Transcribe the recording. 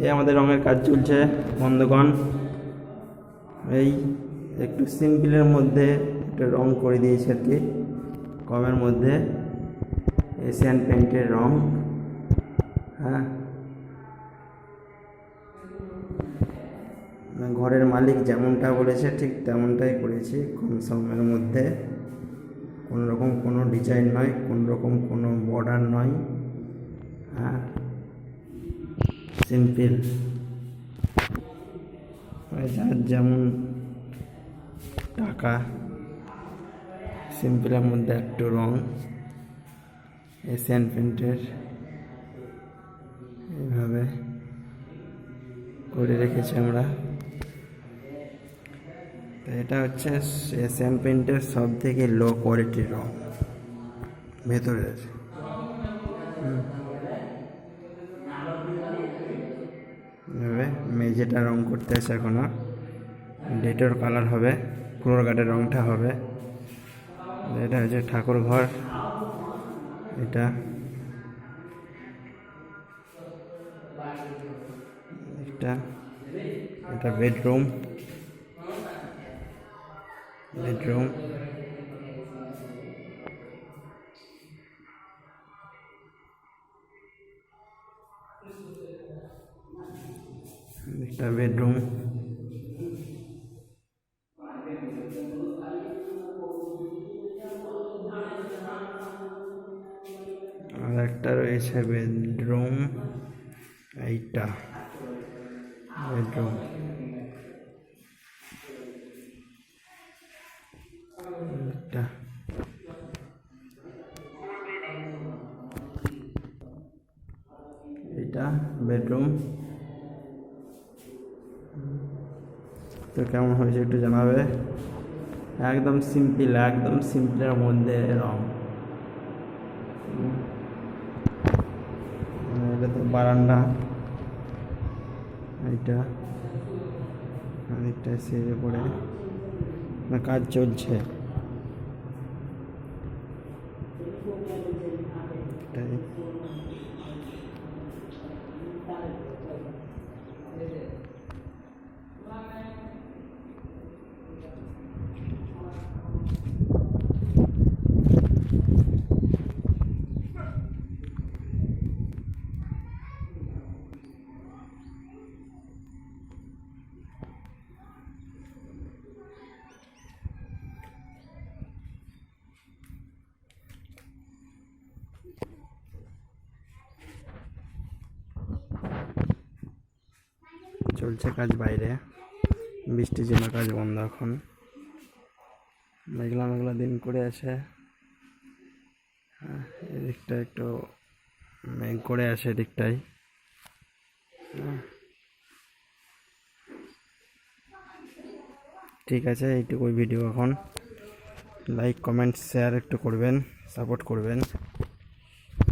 এই আমাদের রঙের কাজ চলছে বন্ধুগণ। এই একটু সিম্পলের মধ্যে একটা রং করে দিয়েছে আর কি, কমের মধ্যে এশিয়ান পেইন্টের রং। হ্যাঁ, ঘরের মালিক যেমনটা বলেছে ঠিক তেমনটাই করেছি, কম সময়ের মধ্যে। কোনো রকম কোনো ডিজাইন নয়, কোনো রকম কোনো বর্ডার নয়। হ্যাঁ, সিম্পল, যার যেমন টাকা, সিম্পলের মধ্যে একটু রং এশিয়ান পেইন্টের এইভাবে করে রেখেছি আমরা। তো এটা হচ্ছে এশিয়ান পেইন্টের সব থেকে লো কোয়ালিটির রং ভেতরের। এভাবে মেঝেটা রং করতে আছে এখনো, ডেটোর কালার হবে, ফ্লোর গার্ডের রংটা হবে। এটা হচ্ছে ঠাকুর ঘর, এটা এটা বেডরুম। একটা বেডরুম, আর একটা রয়েছে বেডরুম। এইটা বেডরুম, এটা এইটা বেডরুম। তো কেমন হয়েছে একটু জানাবে। একদম সিম্পল, একদম সিম্পলের মধ্যে রং। এটা তো বারান্দা, এইটা অনেকটা সেরে পড়ে কাজ চলছে। এটাই চলছে কাজ বাইরে, বৃষ্টির জন্য কাজ বন্ধ এখন। মেঘলা মেঘলা দিন করে আছে। এদিকটা একটু মেঘ করে আছে এদিকটাই। ঠিক আছে, এইটুকুই ভিডিও এখন। লাইক কমেন্ট শেয়ার একটু করবেন, সাপোর্ট করবেন।